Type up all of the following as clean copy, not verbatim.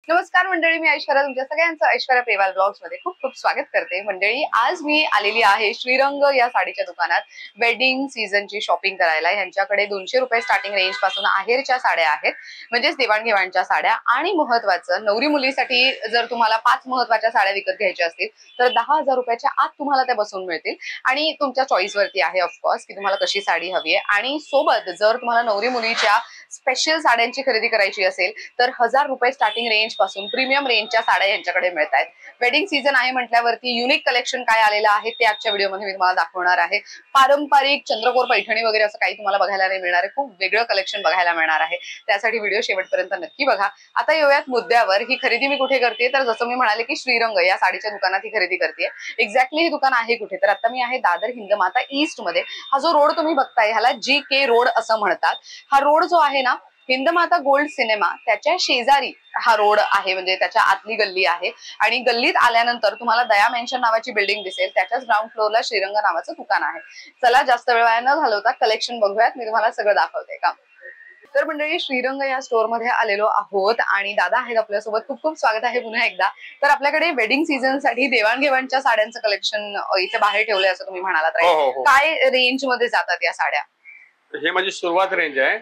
नमस्कार मंडळी, मी ऐश्वर्या तुमच्या सगळ्यांचं ऐश्वर्या पेवाल ब्लॉग्स मध्ये खूप खूप स्वागत करते. मंडळी, आज मी आलेली आहे श्रीरंग या साडीच्या दुकानात वेडिंग सीझनची शॉपिंग करायला. यांच्याकडे 200 रुपये स्टार्टिंग रेंज पासून आहेरच्या साड्या आहेत, म्हणजेच देवाणघेवाणच्या साड्या. आणि महत्वाचं, नवरी मुलीसाठी जर तुम्हाला 5 महत्वाच्या साड्या विकत घ्यायच्या असतील तर 10,000 रुपयाच्या आत तुम्हाला त्या बसून मिळतील. आणि तुमच्या चॉईस वरती आहे ऑफकोर्स की तुम्हाला कशी साडी हवी आहे. आणि सोबत जर तुम्हाला नवरी मुलीच्या स्पेशल साड्यांची खरेदी करायची असेल तर 1000 रुपये स्टार्टिंग रेंज पासून प्रीमियम रेंजच्या साड्या यांच्याकडे मिळत आहेत. वेडिंग सीझन आहे म्हटल्यावरती युनिक कलेक्शन काय आलेलं आहे ते आजच्या व्हिडिओमध्ये मी तुम्हाला दाखवणार आहे. पारंपरिक चंद्रकोर पैठणी वगैरे असं काही तुम्हाला बघायला नाही मिळणार आहे. खूप वेगळं कलेक्शन बघायला मिळणार आहे. त्यासाठी व्हिडिओ शेवटपर्यंत नक्की बघा. आता येऊयात मुद्द्यावर. ही खरेदी मी कुठे करते तर जसं मी म्हणाले की श्रीरंग या साडीच्या दुकानात ही खरेदी करते. एक्झॅक्टली हे दुकान आहे कुठे तर आता मी आहे दादर हिंदमाता ईस्ट मध्ये. हा जो रोड तुम्ही बघताय ह्याला GK रोड असं म्हणतात. हा रोड जो आहे ना, हिंदमाता गोल्ड सिनेमा त्याच्या शेजारी हा रोड आहे, म्हणजे त्याच्या आतली गल्ली आहे. आणि गल्लीत आल्यानंतर तुम्हाला दया मेन्शन नावाची बिल्डिंग दिसेल. त्याच्याच ग्राउंड फ्लोअरला श्रीरंग नावाचं दुकान आहे. चला जास्त वेळ वाया न घालवता कलेक्शन बघूयात. मी तुम्हाला सगळं दाखवते का. तर मंडळी, श्रीरंग या स्टोर मध्ये आलेलो आहोत आणि दादा आहेत आपल्यासोबत. खूप खूप स्वागत आहे पुन्हा एकदा. तर आपल्याकडे वेडिंग सीझन साठी देवाणघेवाणच्या साड्यांचं कलेक्शन इथे बाहेर ठेवलंय असं तुम्ही म्हणालात. काय रेंज मध्ये जातात या साड्या? हे माझी सुरुवात रेंज आहे.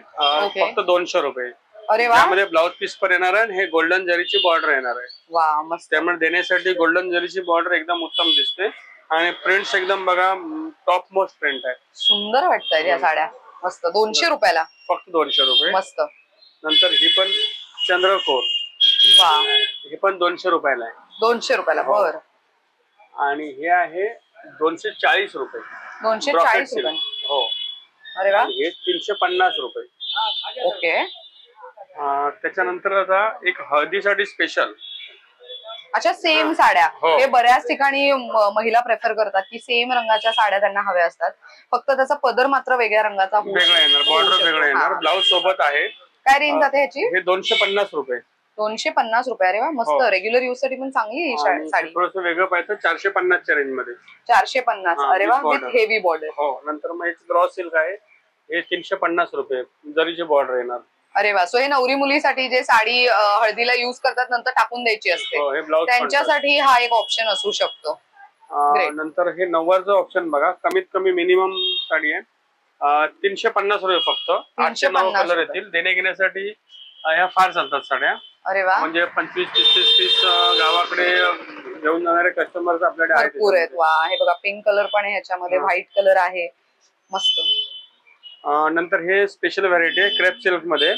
फक्त 200 रुपये. अरे वा. त्यामध्ये ब्लाउज पीस पण येणार आहे. हे गोल्डन जरीची बॉर्डर येणार आहे. वा, मस्त. त्यामुळे देण्यासाठी गोल्डन जरीची बॉर्डर एकदम उत्तम दिसते. आणि प्रिंट्स एकदम बघा टॉप मोस्ट प्रिंट आहे. सुंदर वाटतात या साड्या. मस्त. 200 रुपयाला फक्त 200 रुपये. मस्त. नंतर ही पण चंद्रकोर. वा, हे पण 200 रुपयाला आहे. 200 रुपयाला. बर. आणि हे आहे 240 रुपये. 240 रुपये. हो. अरे वा. हे 350 रुपये. ओके. त्याच्यानंतर आता एक हळदीसाठी स्पेशल. अच्छा, सेम साड्या. हे बऱ्याच ठिकाणी महिला प्रेफर करतात की सेम रंगाच्या साड्या त्यांना हव्या असतात, फक्त त्याचा पदर मात्र वेगळ्या रंगाचा वेगळा येणार, बॉर्डर वेगळा येणार. ब्लाउज सोबत आहे. काय रेंज जाते ह्याची? हे 250 रुपये. 250 रुपये. अरे वा, मस्त. रेग्युलर यूज साठी पण चांगली ही साडी. थोडंसं वेगळं पाहिजे 450 च्या रेंज मध्ये. 450. अरे वा, विथ हेवी बॉर्डर. हो. नंतर मग ड्रॉ सिल्क आहे. हे 350 रुपये जरीची बॉर्डर येणार. अरे वा. सो हे नवरी मुलीसाठी जे साडी हळदीला युज करतात नंतर टाकून द्यायची असते त्यांच्यासाठी हा एक ऑप्शन असू शकतो. नंतर हे नऊवारचं ऑप्शन बघा. कमीत कमी मिनिमम साडी आहे. 350 रुपये फक्त. 809 कलर येतील. देणे घेण्यासाठी ह्या फार चालतात साड्या. अरे वा. म्हणजे 25-30 पीस गावाकडे घेऊन जाणारे कस्टमर्स आपल्याकडे भरपूर आहेत. वा, हे बघा पिंक कलर पण आहे ह्याच्यामध्ये, व्हाईट कलर आहे. मस्त. नंतर हे स्पेशल व्हरायटी आहे क्रेप सिल्क मध्ये.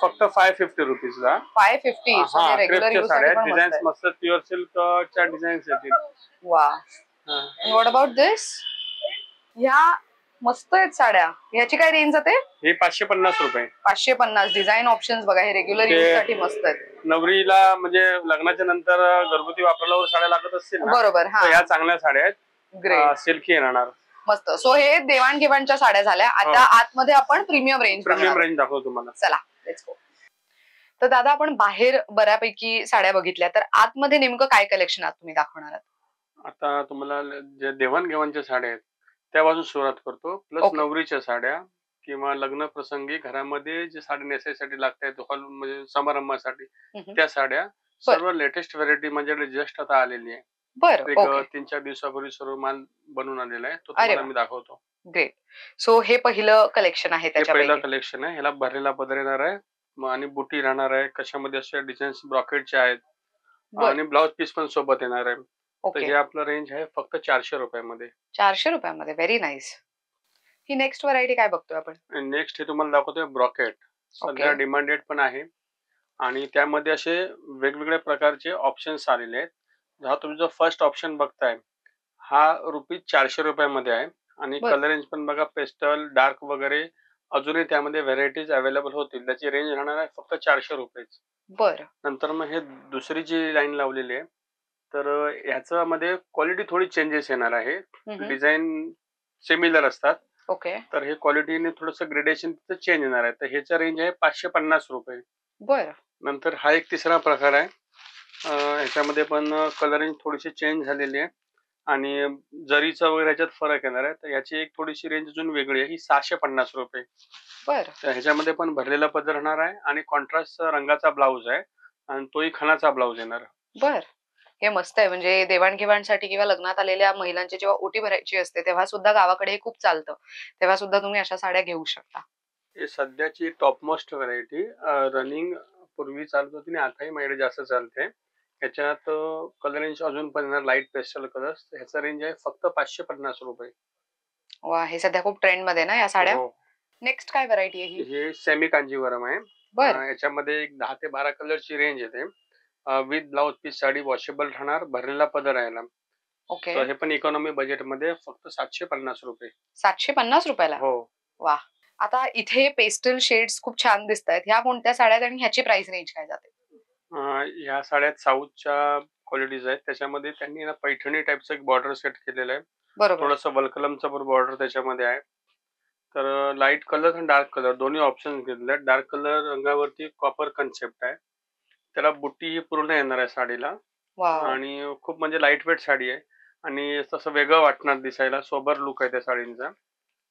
फक्त 550 रुपीजला. 550. रेग्युलर साड्या. डिझाईन्स मस्त प्युअर सिल्कच्या डिझाईन्स येतील. वा. व्हॉट अबाउट दिस? ह्या मस्त आहेत साड्या. ह्याची काय रेंज जाते? हे 550 रुपये. 550. डिझाईन ऑप्शन्स बघा, हे रेग्युलर यूज साठी मस्त आहेत. नवरीला म्हणजे लग्नाच्या नंतर घरगुती वापरायला साड्या लागत असतील ना, बरोबर. ह्या चांगल्या साड्या आहेत. ग्रेट. सिल्की येणार. मस्त. सो हे देवाणघेवाणच्या साड्या झाल्या. आता आतमध्ये आपण प्रीमियम रेंज दाखवतो तुम्हाला. चला, लेट्स गो. तर दादा, आपण बाहेर बऱ्यापैकी साड्या बघितल्या, तर आतमध्ये नेमकं काय कलेक्शन आहात तुम्ही दाखवणार आहात? आता तुम्हाला जे देवाणघेवाणच्या साड्या आहेत त्यापासून सुरुवात करतो. प्लस नवरीच्या साड्या किंवा लग्न प्रसंगी घरामध्ये जे साडी नेसायसाठी लागतात हॉल म्हणजे समारंभासाठी त्या साड्या सर्व लेटेस्ट व्हरायटी माझ्याकडे जस्ट आता आलेली आहे. एक 3-4 दिवसापूर्वी सर्व माल बनवून आलेला आहे. तो तुम्हाला मी दाखवतो. ग्रेट. सो हे पहिलं कलेक्शन आहे. पहिलं कलेक्शन आहे. ह्याला भरलेला पदर येणार आहे आणि बुटी राहणार आहे. कशामध्ये अशा डिझाईन्स ब्रॉकेटचे आहेत आणि ब्लाउज पीस पण सोबत येणार आहे. तर हे आपलं रेंज आहे फक्त 400 रुपयामध्ये. 400 रुपयामध्ये. Very nice. ही नेक्स्ट व्हरायटी काय बघतोय आपण? नेक्स्ट हे तुम्हाला दाखवतोय ब्रॉकेट. सध्या डिमांडेड पण आहे आणि त्यामध्ये असे वेगवेगळ्या प्रकारचे ऑप्शन्स आलेले आहेत. हा तुम्ही जो फर्स्ट ऑप्शन बघताय हा ₹400 रुपयामध्ये आहे. आणि कलर रेंज पण बघा, पेस्टल, डार्क वगैरे अजूनही त्यामध्ये व्हरायटीज अवेलेबल होतील. त्याची रेंज राहणार आहे फक्त 400 रुपये. बरं. नंतर मग हे दुसरी जी लाईन लावलेली आहे तर ह्याच्यामध्ये क्वालिटी थोडी चेंजेस येणार आहे. डिझाईन सिमिलर असतात. तर हे क्वालिटीने थोडंसं ग्रेडेशन चेंज येणार आहे. तर ह्याचा रेंज आहे 550 रुपये. बरं. नंतर हा एक तिसरा प्रकार आहे. ह्याच्यामध्ये पण कलरिंग थोडीशी चेंज झालेली आहे. आणि जरीचा वगैरे ह्याच्यात फरक येणार आहे. तर ह्याची एक थोडीशी रेंज अजून वेगळी आहे. ही 650 रुपये. बर तर ह्याच्यामध्ये पण भरलेला पदर राहणार आहे आणि कॉन्ट्रास्ट रंगाचा ब्लाऊज आहे आणि तोही खणाचा ब्लाऊज येणार. बर हे मस्त आहे. म्हणजे देवाणघेवाणसाठी किंवा लग्नात आलेल्या महिलांची जेव्हा ओटी भरायची असते तेव्हा सुद्धा गावाकडे हे खूप चालतं. तेव्हा सुद्धा तुम्ही अशा साड्या घेऊ शकता. हे सध्याची टॉप मोस्ट व्हरायटी रनिंग पूर्वी चालत होती आणि आताही माझ्याकडे जास्त चालते. ह्याच्यात कलर रेंज अजून पण येणार लाईट पेस्टल कलर्स. ह्याचा रेंज आहे फक्त 550 रुपये. वा हे सध्या खूप ट्रेंड मध्ये ना या साड्या. हो. नेक्स्ट काय व्हरायटी आहे ही? हे सेमी कांजीवरम आहे. बर याच्यामध्ये एक 10 ते 12 कलरची रेंज येते. With blouse piece sari washable राहणार, भरलेला पदर आहे याला. ओके. तर हे पण इकॉनॉमी बजेटमध्ये फक्त 750 रुपये. 750 रुपयाला. हो. वा आता इथे पेस्टल शेड्स खूप छान दिसत आहेत. ह्या कोणत्या साड्या आहेत आणि ह्याची प्राइस रेंज काय जाते? ह्या साड्यात साऊथच्या क्वालिटीज आहेत. त्याच्यामध्ये त्यांनी ना पैठणी टाईपचं एक बॉर्डर सेट केलेलं आहे. बरोबर. थोडंसं वलकलमचं पण बॉर्डर त्याच्यामध्ये आहे. तर लाईट कलर आणि डार्क कलर दोन्ही ऑप्शन घेतले आहेत. डार्क कलर रंगावरती कॉपर कन्सेप्ट आहे. त्याला बुट्टी ही पूर्ण येणार आहे साडीला वाव आणि खूप म्हणजे लाईट वेट साडी आहे आणि तसं वेगळं वाटणार दिसायला. सोबर लुक आहे त्या साडींचा.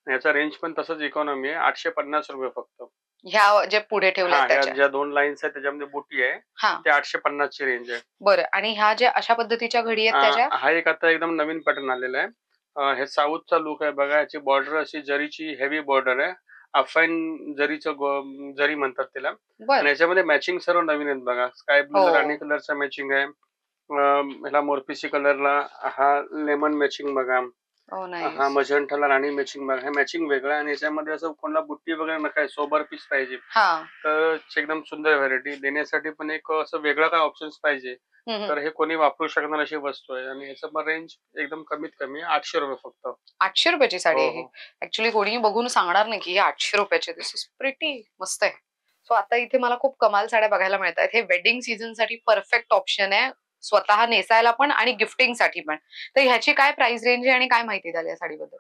याचा रेंज पण तसंच इकॉनॉमी आहे. 850 रुपये फक्त. ह्या जे पुढे हा, ठेवल्या ह्या त्याच्या. ज्या 2 लाईन्स आहेत त्याच्यामध्ये बुट्टी आहे. हा ते 850 ची रेंज आहे. बरं आणि ह्या ज्या अशा पद्धतीच्या घडी आहेत त्याच्या? हा एक आता एकदम नवीन पॅटर्न आलेला आहे. हे साऊथचा लुक आहे बघा. याची बॉर्डर अशी जरीची हेवी बॉर्डर आहे. अफाईन जरीचं जरी म्हणतात त्याला. आणि बर याच्यामध्ये मॅचिंग सर्व नवीन आहेत बघा. स्काय ब्लू हो. राणी कलरचा मॅचिंग आहे. ह्याला मोरपिसी कलरला हा लेमन मॅचिंग बघा. ओ हा नाईस. मजंटाला राणी मॅचिंग बघा. हे मॅचिंग वेगळं आहे आणि याच्यामध्ये असं कोणाला बुट्टी वगैरे नका आहे. सोबर पीस पाहिजे हा तर एकदम सुंदर व्हरायटी देण्यासाठी पण एक असं वेगळं काय ऑप्शन्स पाहिजे तर हे कोणी वापरू शकणार अशी वस्तू आहे आणि ह्याचं पण रेंज एकदम कमीत कमी 800 रुपये फक्त. 800 रुपयाची साडी हो आहे ही. हो. ऍक्च्युली कोणी बघून सांगणार नाही की ही 800 रुपयाची. दिस इज प्रिटी मस्त आहे. सो आता इथे मला खूप कमाल साड्या बघायला मिळतात. हे वेडिंग सीझन साठी परफेक्ट ऑप्शन आहे. स्वतः नेसायला पण आणि गिफ्टिंग साठी पण. तर ह्याची काय प्राइस रेंज आहे आणि काय माहिती द्याल या साडीबद्दल?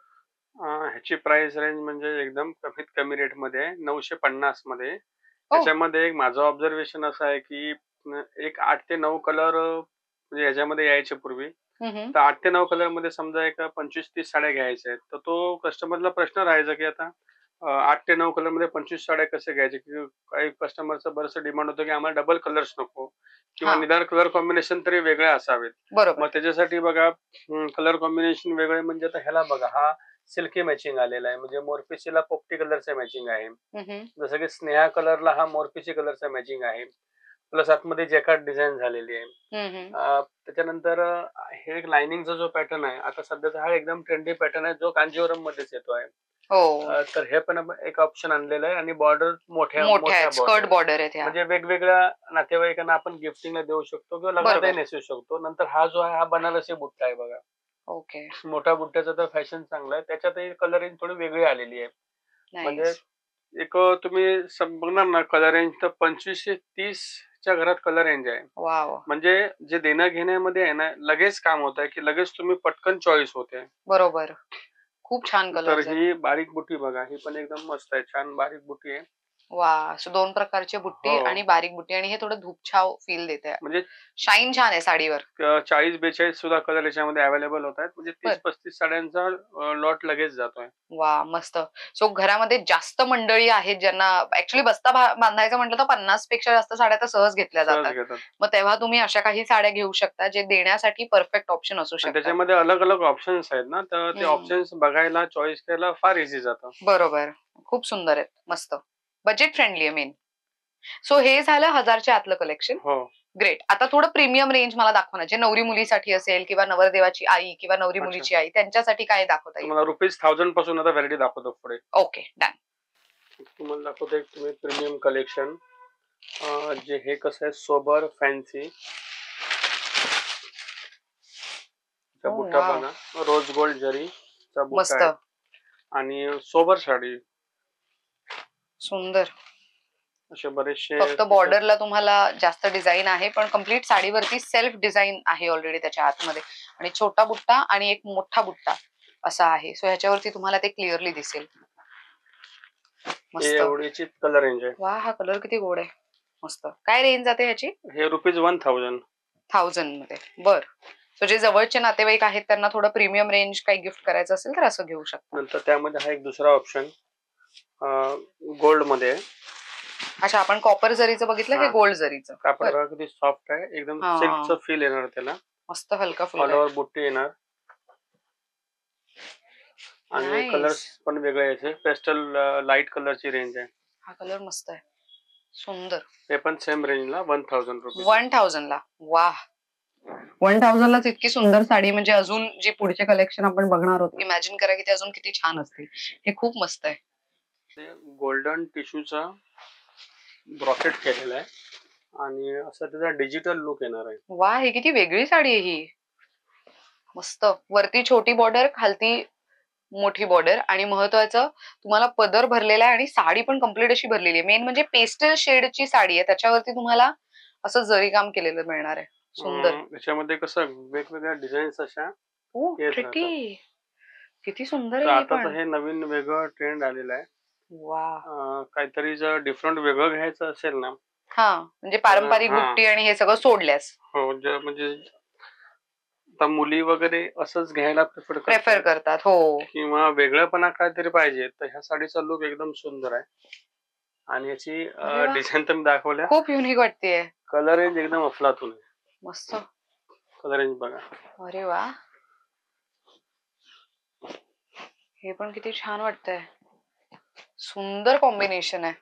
ह्याची प्राइस रेंज म्हणजे एकदम कमीत कमी रेट मध्ये आहे 950 मध्ये. ओ त्याच्यामध्ये एक माझं ऑब्झर्वेशन असं आहे की एक 8 ते 9 कलर म्हणजे ह्याच्यामध्ये यायचे पूर्वी. तर 8 ते 9 कलर मध्ये समजा एक 25-30 साड्या घ्यायच्या आहेत तर तो कस्टमरला प्रश्न राहायचा की आता 8 ते 9 कलर मध्ये 25 साड्या कसे घ्यायचे की काही कस्टमरचं बरंचसं डिमांड होतं की आम्हाला डबल कलर्स नको किंवा हा निदान कलर कॉम्बिनेशन तरी वेगळे असावेत. बरोबर. मग त्याच्यासाठी बघा कलर कॉम्बिनेशन वेगळे म्हणजे आता ह्याला बघा हा सिल्की मॅचिंग आलेला आहे म्हणजे मोरपिसीला पोपटी कलरचं मॅचिंग आहे. जसं की स्नेहा कलरला हा मोरपिसी कलरचा मॅचिंग आहे. प्लस आतमध्ये जॅकार्ड डिझाईन झालेली आहे. त्याच्यानंतर हे एक लाइनिंगचा जो पॅटर्न आहे आता सध्याचा हा एकदम ट्रेंडी पॅटर्न आहे जो कांजीवरम मध्येच येतो आहे. हो तर हे पण एक ऑप्शन आणलेलं आहे आणि बॉर्डर मोठ्या मोठ्या आहेत. स्कर्ट बॉर्डर बॉर्डर आहेत ह्या. म्हणजे वेगवेगळ्या नातेवाईकांना आपण गिफ्टिंगला देऊ शकतो किंवा लग्नातही बरोबर. नेसू शकतो. नंतर हा जो आहे हा बनारसी बुट्टा आहे बघा. ओके मोठ्या बुट्ट्याचा तर फॅशन चांगला आहे. त्याच्यातही कलरिंग थोडी वेगळी आलेली आहे. म्हणजे नाईस. एक तुम्ही बघणार ना कलर रेंज तर 25 ते 30 च्या घरात कलर रेंज आहे. वाव म्हणजे जे देण्या घेण्यामध्ये आहे ना लगेच काम होत आहे की लगेच तुम्ही पटकन चॉईस होते. बरोबर. खूप छान तर कलर्स आहेत. ही बारीक बुट्टी बघा ही पण एकदम मस्त आहे. छान बारीक बुट्टी आहे. वा सो 2 प्रकारची बुट्टी हो. आणि बारीक बुट्टी आणि हे थोडं धूपछाव फील देते. म्हणजे शाईन छान आहे साडीवर. 40-42 सुद्धा कलर याच्यामध्ये अवेलेबल होत आहेत. म्हणजे बर 30-35 साड्यांचा लॉट लगेच जातोय. वा मस्त. सो घरामध्ये जास्त मंडळी आहेत ज्यांना ऍक्च्युली बस्ता बांधायचं म्हटलं तर 50 पेक्षा जास्त साड्या तर सहज घेतल्या सहज जातात. घेतात. मग तेव्हा तुम्ही अशा काही साड्या घेऊ शकता जे देण्यासाठी परफेक्ट ऑप्शन असू आणि शकतात. त्याच्यामध्ये अलग-अलग ऑप्शन्स आहेत ना तर ते ऑप्शन्स बघायला चॉईस करायला फार इझी जातं. बरोबर. खूप सुंदर आहेत. मस्त. बजेट फ्रेंडली आहे मेन. सो हे झालं 1000च्या आतलं कलेक्शन. हो. ग्रेट. आता थोडं प्रीमियम रेंज मला दाखवा ना. जे नवरी मुलीसाठी असेल किंवा नवरदेवाची आई किंवा नवरी अच्छा. मुलीची आई त्यांच्यासाठी काय दाखवता येईल? तुम्हाला ₹1000 पासून आता व्हॅरायटी दाखवतो पुढे. Okay done. तुम्हाला दाखवतो एक तुम्ही प्रीमियम कलेक्शन जे हे कसं आहे सोबर फॅन्सी Oh, बुट्टा wow. बघा रोज गोल्ड जरीचा बुट्टा मस्त. आहे आणि सोबर साडी सुंदर. असे बरेचसे फक्त बॉर्डरला तुम्हाला जास्त डिझाईन आहे पण कम्प्लीट साडीवरती सेल्फ डिझाईन आहे ऑलरेडी त्याच्या आतमध्ये आणि छोटा बुट्टा आणि एक मोठा बुट्टा असा आहे. सो ह्याच्यावरती तुम्हाला ते क्लिअरली दिसेल. हे मस्त. एवढीची कलर रेंज आहे. वा हा कलर किती गोड आहे. मस्त. काय रेंज जाते ह्याची? हे ₹1000. 1000 मध्ये. बर सो जे जवळचे नातेवाईक आहेत त्यांना थोडं प्रीमियम रेंज काही गिफ्ट करायचं असेल तर असं घेऊ शकता. नंतर त्यामध्ये हा एक दुसरा ऑप्शन गोल्ड मध्ये. अच्छा, आपण कॉपर जरीचं बघितलं, हे गोल्ड जरीचं. कापड बघा किती सॉफ्ट आहे, एकदम सिल्कचं फील येणार त्याला. मस्त हलका फुलका, ऑल ओव्हर बुट्टी येणार आणि कलर्स पण वेगळे याचे. पेस्टल लाईट कलरची रेंज आहे. हा कलर मस्त आहे, सुंदर. हे पण सेम रेंजला 1000 रुपये. 1000 ला. वाह, 1000 लाच इतकी सुंदर साडी. म्हणजे अजून जी पुढचे कलेक्शन आपण बघणार आहोत, इमॅजिन करा की ते अजून किती छान असतील. हे खूप मस्त आहे. गोल्डन टिश्यूचा ब्रॉकेट केलेला आहे आणि असं त्याचा डिजिटल लुक येणार आहे. वाह, ही किती वेगळी साडी आहे ही. मस्त. वरती छोटी बॉर्डर, खालती मोठी बॉर्डर आणि महत्वाचं तुम्हाला पदर भरलेला आहे आणि साडी पण कम्प्लीट अशी भरलेली आहे. मेन म्हणजे पेस्टल शेडची साडी आहे, त्याच्यावरती तुम्हाला असं जरी काम केलेलं मिळणार आहे. सुंदर. त्याच्यामध्ये कसं वेगवेगळ्या डिझाईन्स अशा. किती सुंदर आहे. आता हे नवीन वेगळं ट्रेंड आलेलं आहे. वाह, काहीतरी जर डिफरंट वेगळं घ्यायचं असेल ना, म्हणजे पारंपरिक बुट्टी आणि हे सगळं सोडल्यास. हो, म्हणजे आता मुली वगैरे असंच घ्यायला प्रेफर करतात. हो, किंवा वेगळेपणा काहीतरी पाहिजे, तर ह्या साडीचा लुक एकदम सुंदर आहे. आणि याची डिझाईन तर मी दाखवल्या, खूप युनिक वाटते. कलर रेंज एकदम अफलातून आहे. मस्त कलर रेंज बघा. अरे वा, हे पण किती छान वाटतंय. सुंदर कॉम्बिनेशन आहे.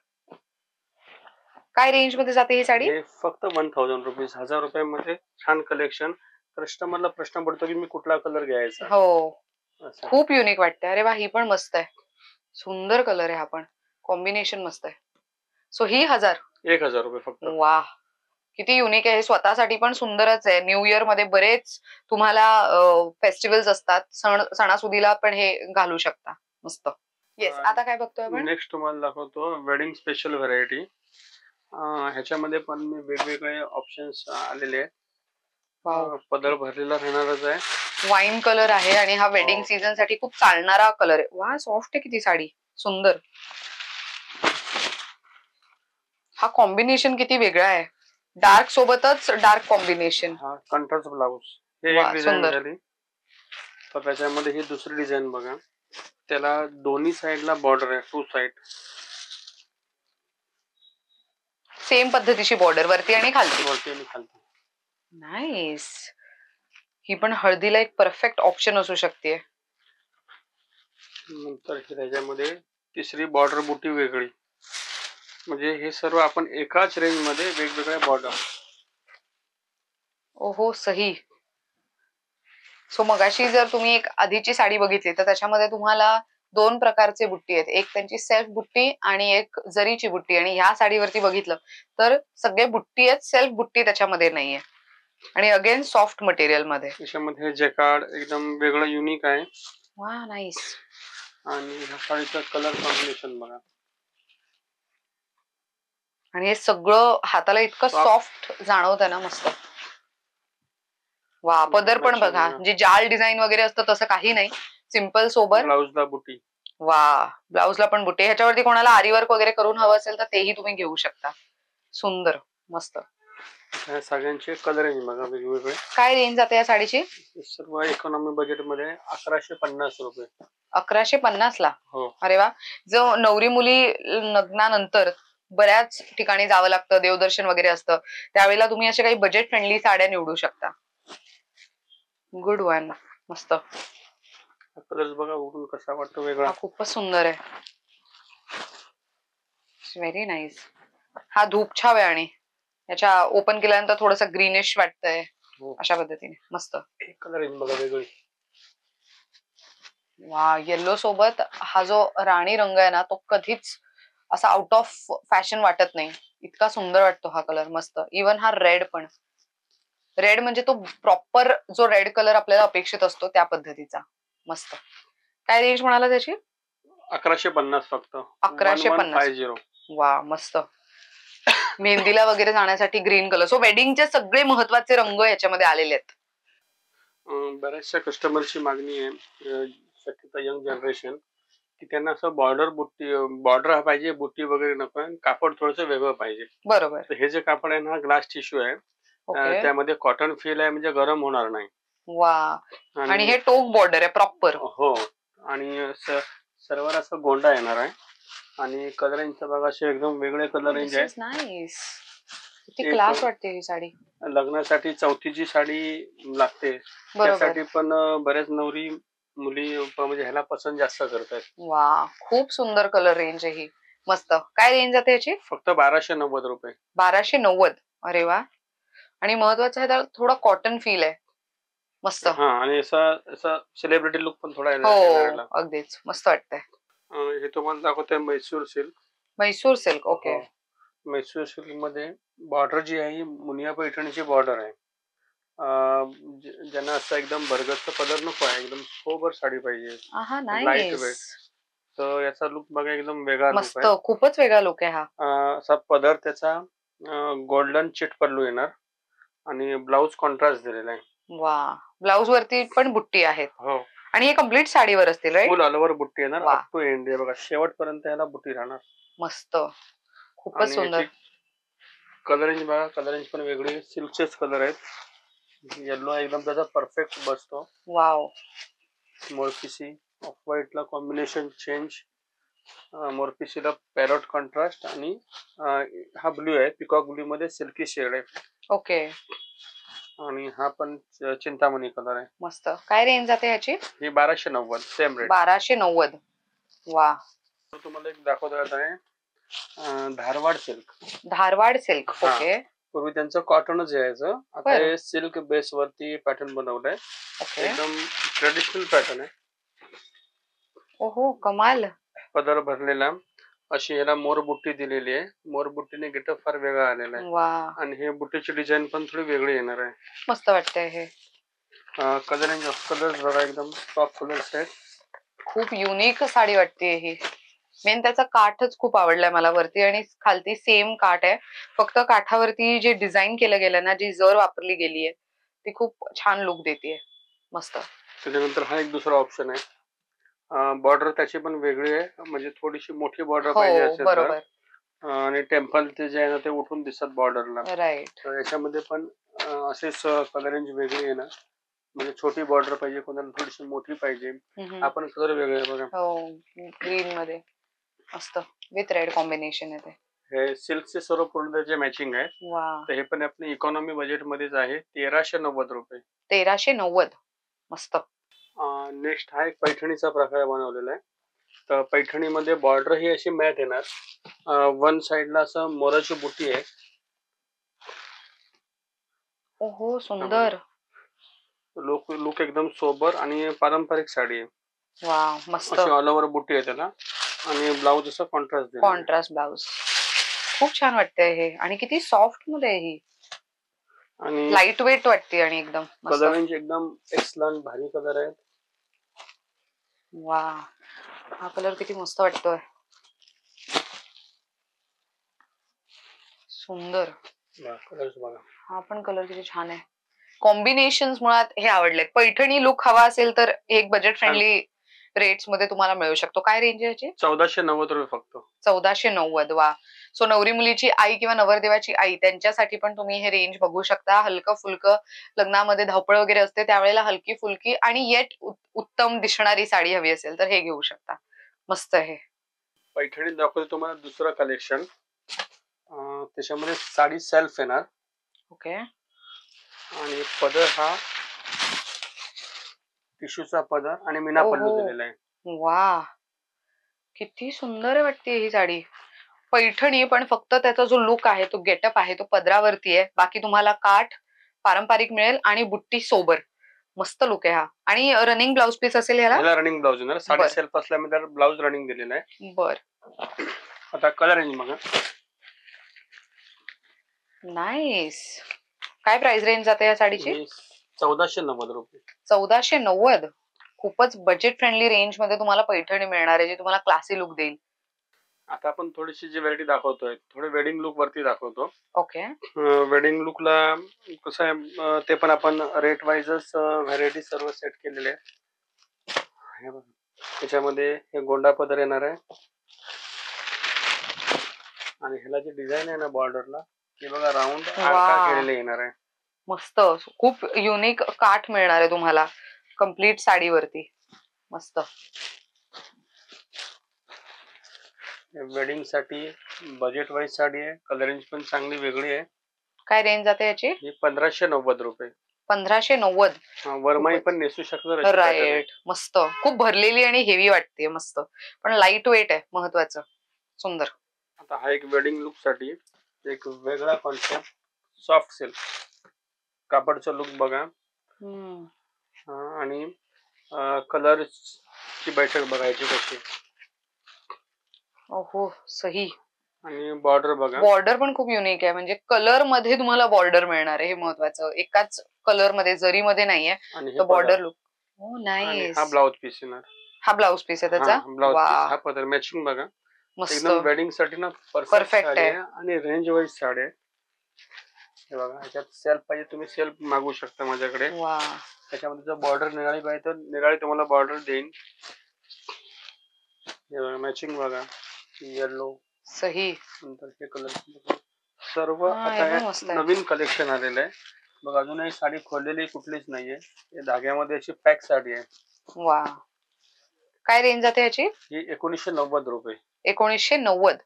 काय रेंज मध्ये जाते ही साडी? हे फक्त 1000 रुपीज. 1000 रुपयामध्ये छान कलेक्शन. कस्टमरला प्रश्न पडतो की मी कुठला कलर घ्यायचा. हो, खूप युनिक वाटतंय. अरे वा, ही पण मस्त आहे. सुंदर कलर आहे हा पण, कॉम्बिनेशन मस्त आहे. सो ही 1000 रुपये फक्त. वा, किती युनिक आहे. स्वतःसाठी पण सुंदरच आहे. न्यू इयर मध्ये बरेच तुम्हाला फेस्टिवल्स असतात, सणासुदीला पण हे घालू शकता. मस्त. येस, आता काय बघतोय आपण? नेक्स्ट तुम्हाला दाखवतो वेडिंग स्पेशल व्हरायटी. ह्याच्यामध्ये पण मी वेगवेगळे ऑप्शन्स आलेले आहेत. पदर भरलेला राहणारच आहे. वाईन कलर आहे आणि हा वेडिंग सीझन साठी खूप चालणारा कलर आहे. वा, सॉफ्ट आहे किती साडी, सुंदर. हा कॉम्बिनेशन किती वेगळा आहे. डार्क सोबतच डार्क कॉम्बिनेशन. हा कंट्रास्ट ब्लाउज. हे एक डिझाइन झाली. तर त्याच्यामध्ये ही दुसरी डिझाइन बघा. त्याला दोन्ही साइडला बॉर्डर आहे, 2 साइड. सेम पद्धतीची बॉर्डर वरती आणि खालती. नाईस. ही पण हळदीला एक परफेक्ट ऑप्शन असू शकते. नंतर त्याच्यामध्ये तिसरी बॉर्डर बुटी वेगळी. म्हणजे हे सर्व आपण एकाच रेंज मध्ये वेगवेगळ्या बॉर्डर. ओहो, सही. सो मगाशी जर तुम्ही एक आधीची साडी बघितली तर त्याच्यामध्ये तुम्हाला 2 प्रकारचे बुट्टी आहेत. एक त्यांची सेल्फ बुट्टी आणि एक जरीची बुट्टी. आणि ह्या साडीवरती बघितलं तर सगळे बुट्टी आहेत, सेल्फ बुट्टी त्याच्यामध्ये नाहीये. आणि अगेन सॉफ्ट मटेरियल मध्ये. त्याच्यामध्ये जॅकार्ड एकदम वेगळं युनिक आहे. वा, नाईस. आणि ह्या साडीचा कलर कॉम्बिनेशन बघा. आणि हे सगळं हाताला इतकं सॉफ्ट जाणवत आहे ना, मस्त. वा, पदर पण बघा, जे जाल डिझाईन वगैरे असतं तसं काही नाही, सिंपल सोबर. ब्लाउजला बुटी. वा, ब्लाउजला पण बुटी. ह्याच्यावरती कोणाला आरी वर्क वगैरे करून हवं असेल तर तेही तुम्ही घेऊ शकता. सुंदर, मस्त. सगळ्यांचे कलर रेंज बघा वेगवेगळे. काय रेंज जाते या साडीची? सर्व इकॉनॉमी बजेट मध्ये 1150 रुपये. 1150 ला? हो. अरे वा. जो नवरी मुली लग्नानंतर बऱ्याच ठिकाणी जावं लागतं, देवदर्शन वगैरे असतं, त्यावेळेला तुम्ही अशा काही बजेट फ्रेंडली साड्या निवडू शकता. गुड वन, मस्त. कलर बघा उठून कसा वाटतो वेगळा. खूपच सुंदर आहे. Very nice. हा धूप छाव आहे आणि याच्या ओपन केल्यानंतर थोडस ग्रीनिश वाटतंय. अशा पद्धतीने मस्त. कलर बघा वेगळी. वा, येलो सोबत हा जो राणी रंग आहे ना, तो कधीच असा आउट ऑफ फॅशन वाटत नाही. इतका सुंदर वाटतो हा कलर. मस्त. इवन हा रेड पण. रेड म्हणजे तो प्रॉपर जो रेड कलर आपल्याला अपेक्षित असतो त्या पद्धतीचा. मस्त. काय रेंज म्हणाला त्याची? 1150 फक्त. 1150. वा, मस्त. मेहंदीला वगैरे जाण्यासाठी ग्रीन कलर. सो वेडिंगचे सगळे महत्वाचे रंग याच्यामध्ये आलेले आहेत. बऱ्याचशा कस्टमरची मागणी आहे, शक्यता यंग जनरेशन, की त्यांना असं बॉर्डर पाहिजे, बुट्टी वगैरे नको, कापड थोडंसं वेगळं पाहिजे. बरोबर. हे जे कापड आहे ना, ग्लास टिश्यू आहे. त्यामध्ये कॉटन फील आहे, म्हणजे गरम होणार नाही. वा. आणि हे टोक बॉर्डर आहे प्रॉपर. हो. आणि सर्वात असं गोंडा येणार आहे. आणि कलर रेंजचा बघा असे एकदम वेगळे कलर रेंज आहे. नाईस. किती क्लास वाटते ही साडी. लग्नासाठी चौथीची साडी लागते त्यासाठी पण बरेच नवरी मुली म्हणजे ह्याला पसंत जास्त करतात. वा, खूप सुंदर कलर रेंज आहे ही. मस्त. काय रेंज आहे याची? फक्त 1290 रुपये. 1290. अरे वा. आणि महत्वाचं आहे थोडा कॉटन फील आहे. मस्त. आणि असा सेलिब्रिटी लुक पण थोडा हो, अगदीच मस्त वाटतंय. हे तुम्हाला दाखवतोय Mysore silk. Mysore silk. Okay. Mysore silk मध्ये बॉर्डर जी आहे मुनिया पैठणीची बॉर्डर आहे. ज्यांना असं एकदम भरगच्च पदर नको आहे, एकदम सोबर साडी पाहिजे, लाईट वेट, तर याचा लुक बघा एकदम वेगळा लुक आहे. खूपच वेगळा लुक आहे हा. असा पदर त्याचा गोल्डन चिट पल्लू येणार आणि ब्लाउज कॉन्ट्रास्ट दिलेला आहे. वा. ब्लाउज वरती पण बुट्टी आहेत. हो. आणि हे कम्प्लीट साडीवर असतील, राईट? फुल ऑल ओव्हर बुट्टी येणार. अप टू एंड आहे बघा, शेवटपर्यंत याला बुट्टी राहणार. मस्त. खूपच सुंदर. कलर रेंज बघा, कलर रेंज पण वेगळी. सिल्कचेच कलर आहेत. येलो एकदम त्याचा परफेक्ट बसतो. वाव. मोरपिसी ऑफ व्हाईट ला कॉम्बिनेशन चेंज. मोरपिसीला पॅरोट कॉन्ट्रास्ट आणि हा ब्ल्यू आहे, पिकॉक ब्ल्यू मध्ये सिल्की शेड आहे. ओके. आणि हा पण चिंतामणी कलर आहे. मस्त. काय रेंज जाते याची? ही 1290. Same rate. 1290. वा. तुम्हाला एक दाखवत आहे Dharwad silk. Dharwad silk. Okay. पूर्वी त्यांचं कॉटनच यायचं, आता हे सिल्क बेस वरती पॅटर्न बनवलंय. एकदम ट्रेडिशनल पॅटर्न आहे. ओहो, कमाल. पदर भरलेला, अशी याला मोरबुट्टी दिलेली आहे. मोरबुट्टीने गेटअप फार वेगळा आलेला आहे. आणि हे बुट्टीची डिझाईन पण थोडी वेगळी येणार आहे. मस्त वाटतंय हे. कलर रेंज ऑफ कलर्स बघा, एकदम टॉप कलर्स आहेत. खूप युनिक साडी वाटते ही. मेन त्याचा काठच खूप आवडलाय मला वरती, आणि खालती सेम काठ आहे. फक्त काठावरती जे डिझाईन केलं गेलं ना, जी जर वापरली गेली आहे ती खूप छान लुक देते. मस्त. त्याच्यानंतर हा एक दुसरा ऑप्शन आहे. बॉर्डर त्याची पण वेगळी आहे, म्हणजे थोडीशी मोठी बॉर्डर पाहिजे असेल तर. आणि टेम्पल ते जे आहे ना, ते उठून दिसत बॉर्डरला. राईट. तर याच्यामध्ये पण असेच कलर रेंज वेगळी आहे ना, म्हणजे छोटी बॉर्डर पाहिजे, कोणाला थोडीशी मोठी पाहिजे. आपण कलर वेगळे बघा. ग्रीन मध्ये मस्त विथ रेड कॉम्बिनेशन आहे. हे सिल्कचे सर्व पूर्ण त्याचे मॅचिंग आहे. तर हे पण आपल्या इकॉनॉमी बजेट मध्येच आहे. 1390 रुपये. 1390. मस्त. नेक्स्ट हा एक पैठणीचा प्रकार बनवलेला आहे. तर पैठणीमध्ये बॉर्डर ही अशी मॅट येणार. वन साइडला असं मोराची बुट्टी आहे. ओहो, सुंदर. लुक एकदम सोबर आणि पारंपरिक साडी आहे. वा, मस्त. अशी ऑल ओव्हर बुट्टी आहे त्याला, आणि ब्लाउज असं कॉन्ट्रास्ट ब्लाउज. खूप छान वाटतंय हे. आणि किती सॉफ्ट मध्ये आहे ही, आणि लाईट वेट वाटते, आणि एकदम कलर रेंज एकदम एक्सलंट, भारी कलर आहे. वा, हा कलर किती मस्त वाटतोय. सुंदर. हा पण कलर किती छान आहे. कॉम्बिनेशन मुळात हे आवडले. पैठणी लुक हवा असेल तर एक बजेट फ्रेंडली रेट्स मध्ये तुम्हाला मिळू शकतो. काय रेंज आहे याची? 1490 रुपये फक्त. 1490. वा. सो नवरी मुलीची आई किंवा नवरदेवाची आई त्यांच्यासाठी पण तुम्ही हे रेंज बघू शकता. हलकं फुलकं, लग्नामध्ये धावपळ वगैरे असते त्यावेळेला हलकी फुलकी आणि येट उत्तम दिसणारी साडी हवी असेल तर हे घेऊ शकता. मस्त आहे. पैठणी दाखवतो तुम्हाला दुसरं कलेक्शन. त्याच्यामध्ये साडी सेल्फ येणार. ओके. आणि पदर हा टिश्यूचा पदर आणि मीना पल्लू दिलेला आहे. वा, किती सुंदर वाटते ही साडी. पैठणी, पण फक्त त्याचा जो लुक आहे, तो गेटअप आहे, तो पदरावरती आहे. बाकी तुम्हाला काठ पारंपरिक मिळेल आणि बुट्टी सोबर. मस्त लुक आहे हा. आणि रनिंग ब्लाउज पीस असेल याला? रनिंग ब्लाउज येणार. साडी सेल्फ असल्यामुळे ब्लाउज रनिंग दिलेला आहे. बर. आता कलर रेंज बघा. नाईस. काय प्राइस रेंज जाते या साडीची? 1490 रुपये. 1490. खूपच बजेट फ्रेंडली रेंज मध्ये तुम्हाला पैठणी मिळणार आहे, जी तुम्हाला क्लासी लुक देईल. आता आपण थोडीशी जी व्हरायटी दाखवतोय, थोडे वेडिंग लुक वरती दाखवतो. ओके. वेडिंग लुकला कसं आहे, ते पण आपण रेट वाईजच व्हरायटी सर्व सेट केलेले आहे. त्याच्यामध्ये हे गोंडा पदर येणार आहे, आणि ह्याला जी डिझाईन आहे ना बॉर्डरला, हे बघा राऊंड आरका केलेले येणार आहे. मस्त, खूप युनिक काठ मिळणार आहे तुम्हाला कम्प्लीट साडीवरती. मस्त. वेडिंग साठी बजेट वाईज साडी आहे, कलर रेंज पण चांगली वेगळी आहे. काय रेंज जाते याची? ही 1590 रुपये. 1590. वरमाई पण नेसू शकतो. राईट. मस्त, खूप भरलेली आणि हेवी वाटते. मस्त, पण लाईट वेट आहे महत्वाचं. सुंदर. आता हा एक वेडिंग लुक साठी एक वेगळा कॉन्सेप्ट, सॉफ्ट सिल्क कापडचा लुक बघा. आणि कलर ची बैठक बघायची कशी. ओहो, सही. आणि बॉर्डर बघा, बॉर्डर पण खूप युनिक आहे. म्हणजे कलर मध्ये तुम्हाला बॉर्डर मिळणार आहे, हे महत्वाचं. एकाच कलर मध्ये, जरी मध्ये नाहीये. तर बॉर्डर लुक. हो, नाईस. हा ब्लाउज पीस येणार. हा ब्लाउज पीस आहे त्याचा. ब्लाउज पीस हा पदर मॅचिंग बघा. एकदम वेडिंग साठी ना परफेक्ट आहे. आणि रेंज वाईज साडी आहे. हे बघा, ह्याच्यात सेल्फ पाहिजे तुम्ही सेल्फ मागू शकता माझ्याकडे. त्याच्यामध्ये जर बॉर्डर निराळी पाहिजे तर निराळी तुम्हाला बॉर्डर देईन. हे बघा, मॅचिंग बघा, येलो सही. नंतर हे कलर सर्व आता नवीन कलेक्शन आलेलं आहे. बघ, अजूनही साडी खोललेली कुठलीच नाहीये. हे धाग्यामध्ये अशी पॅक साडी आहे. वा, काय रेंज जाते याची? ही 1990 रुपये. 1990.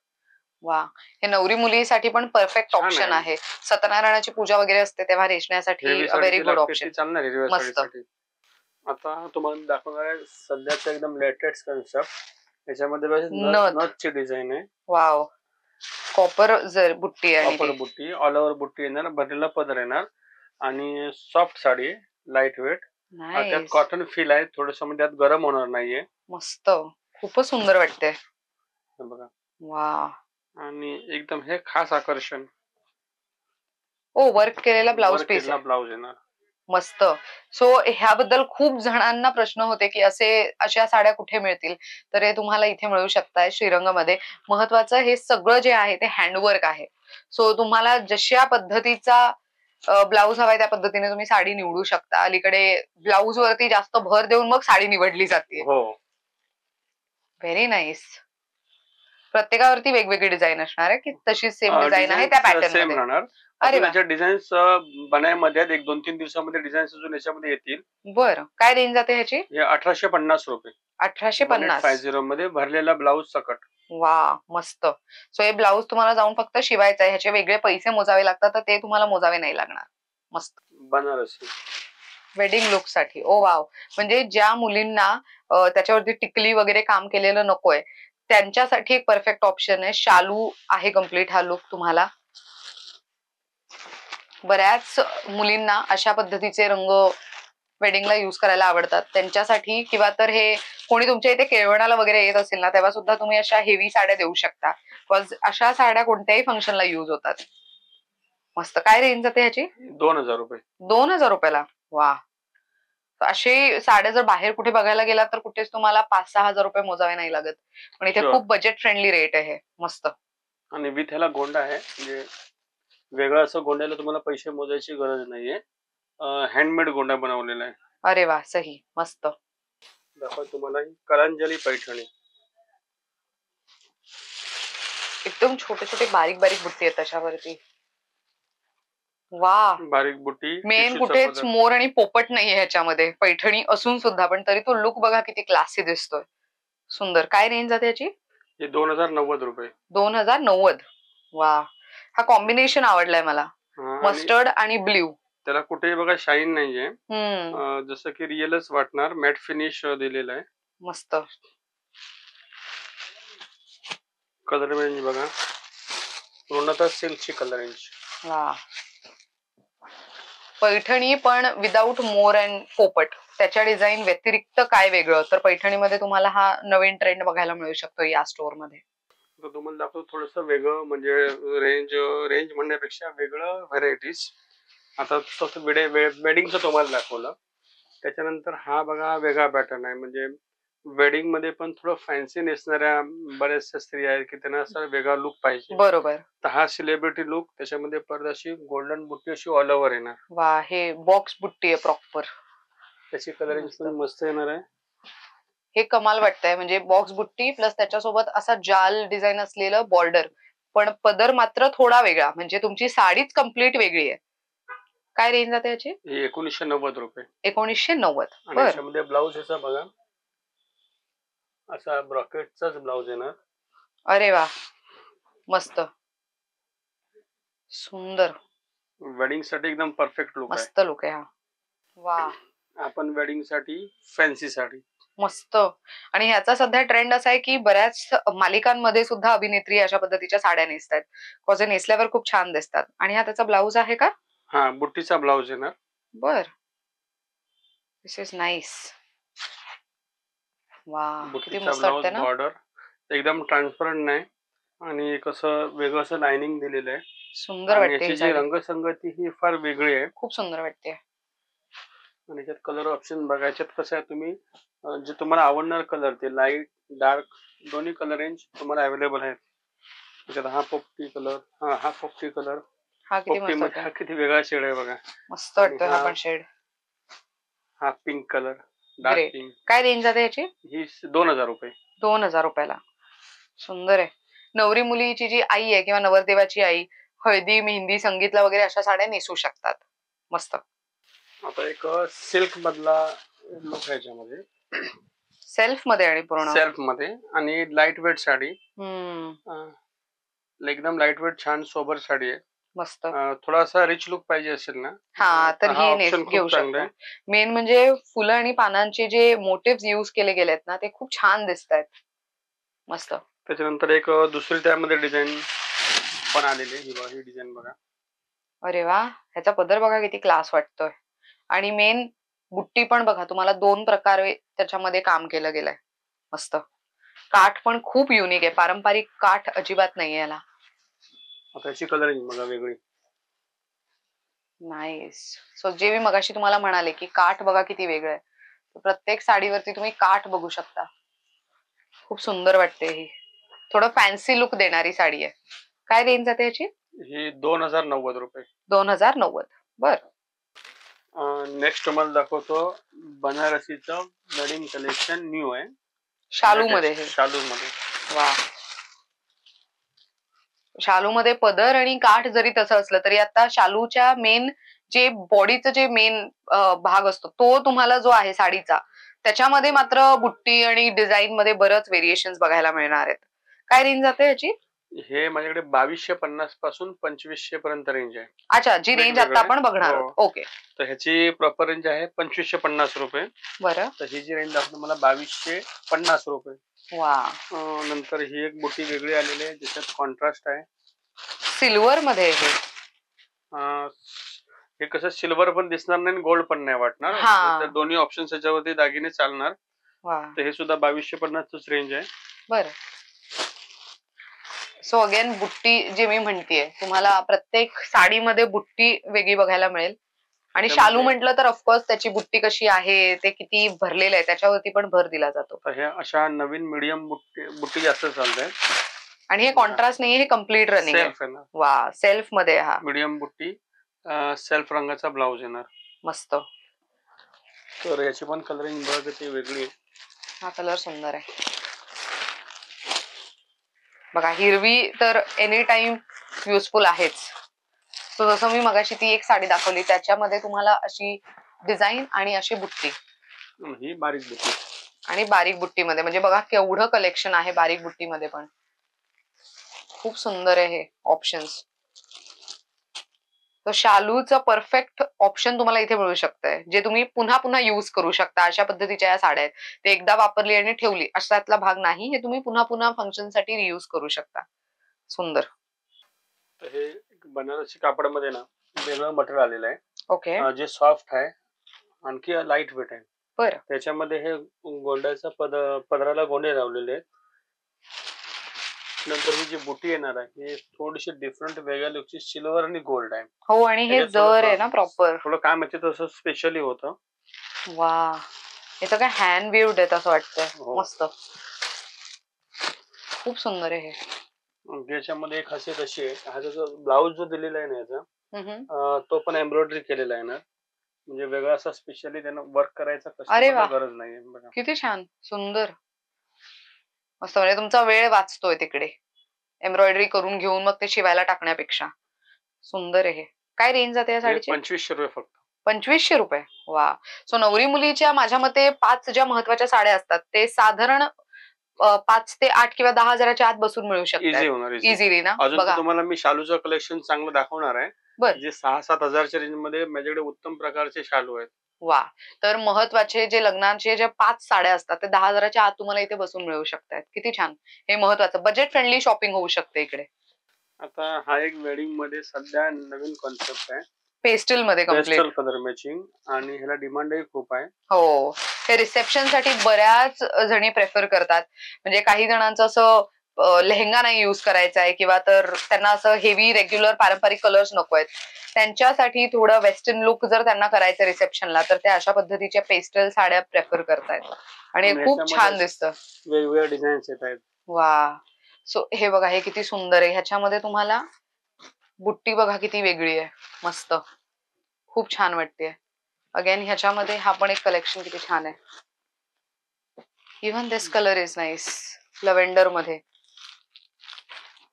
वा, हे नवरी मुलीसाठी पण परफेक्ट ऑप्शन आहे. सत्यनारायणाची पूजा वगैरे असते तेव्हा नेसण्यासाठी व्हेरी गुड ऑप्शन. चालणार आहे साडीसाठी. आता तुम्हाला दाखवणार आहे सध्याचा एकदम लेटेस्ट कन्सेप्ट. याच्यामध्ये नथची डिझाईन आहे. वाव, कॉपर बुट्टी आहे. कॉपर बुट्टी, ऑल ओव्हर बुट्टी येणार, भरलेला पदर येणार आणि सॉफ्ट साडी, लाईट वेट. त्यात कॉटन फील आहे, थोडस म्हणजे त्यात गरम होणार नाहीये. मस्त, खूपच सुंदर वाटते. बघा. वा, आणि एकदम हे खास आकर्षण. ओ, वर्क केलेला ब्लाउज पीस, ब्लाउज येणार. मस्त. सो ह्याबद्दल खूप जणांना प्रश्न होते की अशा साड्या कुठे मिळतील. तर हे तुम्हाला इथे मिळू शकताय श्रीरंगमध्ये. महत्वाचं हे सगळं जे आहे ते हँडवर्क आहे. सो तुम्हाला जशा पद्धतीचा ब्लाउज हवाय त्या पद्धतीने तुम्ही साडी निवडू शकता. अलीकडे ब्लाउज वरती जास्त भर देऊन मग साडी निवडली जाते. Very nice. प्रत्येकावरती वेगवेगळी डिझाईन असणार आहे की तशीच सेम डिझाईन आहे त्या पॅटर्न मध्ये? अरे, डिझाईन्स बनायमध्ये 1-2-3 दिवसामध्ये डिझाईन्स अजून याच्यामध्ये येतील. बरं, काय रेंज जाते ह्याची? 1850 रुपये. 1850 मध्ये भरलेला ब्लाउज सकट. वा, मस्त. सो हे ब्लाउज तुम्हाला जाऊन फक्त शिवायचं आहे. ह्याचे वेगळे पैसे मोजावे लागतात, तर ते तुम्हाला मोजावे नाही लागणार. मस्त. बनारसी वेडिंग लुक साठी. ओ वाव, म्हणजे ज्या मुलींना त्याच्यावरती टिकली वगैरे काम केलेलं नकोय त्यांच्यासाठी एक परफेक्ट ऑप्शन आहे. शालू आहे कम्प्लीट हा लुक तुम्हाला. बऱ्याच मुलींना अशा पद्धतीचे रंग वेडिंगला युज करायला आवडतात. त्यांच्यासाठी, किंवा तर हे कोणी तुमच्या इथे केळवणाला वगैरे येत असेल ना, तेव्हा सुद्धा तुम्ही अशा हेवी साड्या देऊ शकता. अशा साड्या कोणत्याही फंक्शनला युज होतात. मस्त. काय रेंज जाते ह्याची? 2000 रुपये. 2000 रुपयाला. वा, अशी साड्या जर बाहेर कुठे बघायला गेला तर कुठेच तुम्हाला 5-6 हजार रुपये मोजावे नाही लागत. पण इथे खूप बजेट फ्रेंडली रेट आहे. मस्त. आणि विथ ह्याला गोंडा आहे, म्हणजे वेगळं असं गोंड्याला तुम्हाला पैसे मोजायची गरज नाहीये. हँडमेड गोंडा बनवलेला आहे. अरे वा, सही. मस्त. दाखवा तुम्हाला कलांजली पैठणी. एकदम छोटे छोटे बारीक बारीक बुट्टी आहेत त्याच्यावरती. वा, बारीक बुट्टी. मेन कुठेच मोर आणि पोपट नाहीये ह्याच्यामध्ये, पैठणी असून सुद्धा. पण तरी तो लुक बघा किती क्लासी दिसतोय. सुंदर. काय रेंज जाते याची? 2090 रुपये. 2090. वा, हा कॉम्बिनेशन आवडलाय मला. मस्टर्ड आणि ब्ल्यू. त्याला कुठेही बघा शाईन नाहीये, जसं की रिअलच वाटणार. मॅट फिनिश दिलेला आहे. मस्त. कलर रेंज बघा, पूर्णतः सिल्कची कलर रेंज. वा, पैठणी पण विदाऊट मोर अँड पोपट. त्याच्या डिझाईन व्यतिरिक्त काय वेगळं? तर पैठणीमध्ये तुम्हाला हा नवीन ट्रेंड बघायला मिळू शकतो या स्टोअर मध्ये. तुम्हाला दाखवतो थोडस वेगळं, म्हणजे रेंज म्हणण्यापेक्षा वेगळं व्हरायटीज. आता फक्त वेडिंगचं तुम्हाला दाखवलं. त्याच्यानंतर हा बघा वेगळा पॅटर्न आहे. म्हणजे वेडिंग मध्ये पण थोडं फॅन्सी नेसणाऱ्या बऱ्याचशा स्त्रिया आहेत की त्यांना असा वेगळा लुक पाहिजे. बरोबर. तर हा सेलिब्रिटी लुक, त्याच्यामध्ये परत अशी गोल्डन बुट्टी अशी ऑल ओव्हर येणार. वा, हे बॉक्स बुट्टी आहे प्रॉपर. त्याची कलर रेंज पण मस्त येणार आहे. हे कमाल वाटतंय. म्हणजे बॉक्स बुट्टी प्लस त्याच्यासोबत असा जाल डिझाईन असलेलं बॉर्डर, पण पदर मात्र थोडा वेगळा. म्हणजे तुमची साडीच कम्प्लीट वेगळी आहे. काय रेंज जाते याची? ही 1990 रुपये. 1990. आणि बर, याच्यामध्ये ब्लाऊज याचा बघा, असा ब्रॉकेटचाच ब्लाऊज येणार. अरे वा, मस्त सुंदर वेडिंग साठी एकदम परफेक्ट लुक आहे. मस्त लुक आहे हा. वा, आपण वेडिंग साठी फॅन्सी साडी. मस्त. आणि ह्याचा सध्या ट्रेंड असा आहे की बऱ्याच मालिकांमध्ये सुद्धा अभिनेत्री अशा पद्धतीच्या साड्या नेसतात. कॉजे नेसल्यावर खूप छान दिसतात. आणि हा त्याचा ब्लाऊज आहे का? हा, बुट्टीचा ब्लाऊज येणार. बर, दिस इज नाईस. वा, किती बुट्टीचा मस्त ब्लाऊज, वाटतंय ना. बॉर्डर एकदम ट्रान्सपरंट नाही आणि कसं वेगळं असं लाइनिंग दिलेलं आहे. सुंदर आणि वाटते याची ही जी साडी, रंगसंगती ही फार वेगळी आहे. खूप सुंदर वाटते. आणि याच्यात कलर ऑप्शन बघायच्यात कसं आहे, तुम्ही जे तुम्हाला आवडणार कलर ते लाईट डार्क दोन्ही कलर रेंज तुम्हाला अवेलेबल आहेत. त्याच्यात हा पोपटी कलर, हा पोपटी कलर. हा किती पोपटी मस्त मध्ये हा वाटतोय, किती वेगळा शेड आहे बघा. मस्त वाटतोय हा हा- पण शेड. हा pink colour, dark great. Pink. काय रेंज जाते याची? ही 2000 रुपये. 2000 रुपयाला. सुंदर आहे. नवरी मुलीची जी आई आहे किंवा नवरदेवाची आई हळदी मेहंदी संगीतला वगैरे अशा साड्या नेसू शकतात. मस्त. आता एक सिल्क मधला लुक आहे याच्यामध्ये, सेल्फ मध्ये आणि पूर्ण सेल्फ मध्ये आणि लाईट वेट साडी. हम्म, एकदम लाईट वेट छान सोबर साडी आहे. मस्त. थोडासा रिच लुक पाहिजे असेल ना, हा तर हा ही ऑप्शन घेऊ खूप चांगला शकता. आहे. मेन म्हणजे फुलं आणि पानांचे जे मोटिव्ह युज केले गेलेत ना ते खूप छान दिसत आहेत. मस्त. त्याच्यानंतर एक दुसरी त्यामध्ये डिझाईन पण आलेली आहे. ही डिझाईन बघा. अरे वा, ह्याचा पदर बघा किती क्लास वाटतोय. आणि मेन बुट्टी पण बघा, तुम्हाला 2 प्रकारे त्याच्यामध्ये काम केलं गेलंय. मस्त. काठ पण खूप युनिक आहे, पारंपरिक काठ अजिबात नाहीये याला. आता याची कलरिंग बघा वेगळी. नाईस. सो जे मी मगाशी तुम्हाला म्हणाले की काठ बघा किती वेगळं आहे. प्रत्येक साडीवरती तुम्ही काठ बघू शकता. खूप सुंदर वाटते ही. थोडं फॅन्सी लुक देणारी साडी आहे. काय रेंज जाते याची? ही 2090 रुपये. 2090. बर. नेक्स्ट तुम्हाला दाखवतो बनारसीचं वेडिंग कलेक्शन न्यू आहे. शालू मध्ये हे. शालू मध्ये. वा, शालू मध्ये पदर आणि काठ जरी तसं असलं तरी आता शालूच्या मेन जे बॉडीचं जे मेन भाग असतो तो तुम्हाला जो आहे साडीचा त्याच्यामध्ये मात्र बुट्टी आणि डिझाईन मध्ये बरंच व्हेरिएशन्स बघायला मिळणार आहेत. काय रेंज जाते याची? हे माझ्याकडे 2250 पासून 2500 पर्यंत रेंज आहे. अच्छा, जी रेंज आता आपण बघणार आहोत. ओके. तर ह्याची प्रॉपर रेंज आहे 2550 रुपये. बरं. तर ही जी रेंज दाखवतो मला 2250 रुपये. वा, नंतर ही एक बुट्टी वेगळी आलेली आहे ज्याच्यात कॉन्ट्रास्ट आहे. सिल्वर मध्ये हे. हे कसं सिल्वर पण दिसणार नाही गोल्ड पण नाही वाटणार. हा. तर दोन्ही ऑप्शन याच्यावरती दागिने चालणार. वा, तर हे सुद्धा 2250 रेंज आहे. बरं. सो अगेन बुट्टी जे मी म्हणतेय तुम्हाला प्रत्येक साडीमध्ये बुट्टी वेगळी बघायला मिळेल. आणि शालू म्हटलं तर ऑफकोर्स त्याची बुट्टी कशी आहे ते किती भरलेलं आहे त्याच्यावरती पण भर दिला जातो. तर हे अशा नवीन मीडियम बुट्टी जास्त चालत. आणि हे कॉन्ट्रास्ट नाहीये, हे कम्प्लीट रनिंग आहे. सेल्फ आहे ना. वा, सेल्फ मध्ये हा. मीडियम बुट्टी, सेल्फ रंगाचा ब्लाऊज येणार. मस्त. तर याची पण कलरिंग बघ ती वेगळी आहे. हा कलर सुंदर आहे बघा. हिरवी तर एनी टाइम युजफुल आहेच. सो जसं मी मगाशी ती एक साडी दाखवली त्याच्यामध्ये तुम्हाला अशी डिझाईन आणि अशी बुट्टी. ही बारीक बुट्टी आणि बारीक बुट्टीमध्ये म्हणजे बघा केवढं कलेक्शन आहे बारीक बुट्टीमध्ये पण. खूप सुंदर आहे हे ऑप्शन्स. तर शालूचं परफेक्ट ऑप्शन तुम्हाला इथे मिळू शकतंय जे तुम्ही पुन्हा पुन्हा युज करू शकता. अशा पद्धतीच्या या साड्या आहेत. ते एकदा वापरली आणि ठेवली अशातला भाग नाही. हे तुम्ही पुन्हा पुन्हा फंक्शन साठी रियूज करू शकता. सुंदर. तर हे बनारसी कापडामध्ये ना वेगळं मटेरियल आलेलं आहे. ओके. जे सॉफ्ट आहे आणखी लाईट वेट आहे. बरं. त्याच्यामध्ये हे गोंड्याचा पदराला गोंडे लावलेले आहेत. नंतर ही जी बुटी येणार आहे ही थोडीशी डिफरंट वेगळ्या लुकची सिल्वर आणि गोल्ड आहे. हो, आणि हे जर आहे ना प्रॉपर थोडं काय माहिती तसं स्पेशली होतं. वा, हे सगळं हँड विव्ड आहे असं वाटतंय. मस्त. खूप सुंदर आहे हे. याच्यामध्ये एक खासियत अशी आहे हा जो ब्लाऊज जो दिलेला आहे ना याचा तो पण एम्ब्रॉयडरी केलेला आहे ना. म्हणजे वेगळा असा स्पेशली त्यांना वर्क करायचा गरज नाही. बघा किती छान सुंदर मस्त. म्हणजे तुमचा वेळ वाचतोय तिकडे एम्ब्रॉयडरी करून घेऊन मग ते शिवायला टाकण्यापेक्षा. सुंदर आहे. काय रेंज जाते या साडीची? 2500 रुपये फक्त. 2500 रुपये. वा. सो नवरी मुलीच्या माझ्या मते 5 ज्या महत्वाच्या साड्या असतात ते साधारण 5 ते 8 किंवा 10,000च्या आत बसून मिळू इझी होणार. शकतात इझिली ना. अजून बघा तुम्हाला मी शालूचं कलेक्शन चांगलं दाखवणार आहे. बर. जे 6-7 हजारच्या रेंज मध्ये माझ्याकडे उत्तम प्रकारचे शालू आहेत. वा. तर महत्वाचे जे लग्नाचे जे 5 साड्या असतात ते 10,000च्या आत तुम्हाला इथे बसून मिळू शकतात. किती छान. हे महत्वाचं बजेट फ्रेंडली शॉपिंग होऊ शकते इकडे. आता हा एक वेडिंग मध्ये सध्या नवीन कॉन्सेप्ट आहे. पेस्टल मध्ये पेस्टल कम्प्लीट. कलर मॅचिंग आणि ह्याला डिमांडही खूप आहे. हो. हे रिसेप्शन साठी बऱ्याच जणी प्रेफर करतात. म्हणजे काही जणांचं असं लेहंगा नाही युज करायचा आहे किंवा तर त्यांना असं हेवी रेग्युलर पारंपरिक कलर्स नको आहेत. त्यांच्यासाठी थोडं वेस्टर्न लुक जर त्यांना करायचं रिसेप्शनला तर ते अशा पद्धतीच्या पेस्टल साड्या प्रेफर करतायत आणि हे खूप छान दिसतं. वेगवेगळ्या डिझाईन्स येत आहेत. वा. सो हे बघा हे किती सुंदर आहे. ह्याच्यामध्ये तुम्हाला बुट्टी बघा किती वेगळी आहे. मस्त. खूप छान वाटते. अगेन ह्याच्यामध्ये हा पण एक कलेक्शन किती छान आहे. Even this colour is nice. Lavender मध्ये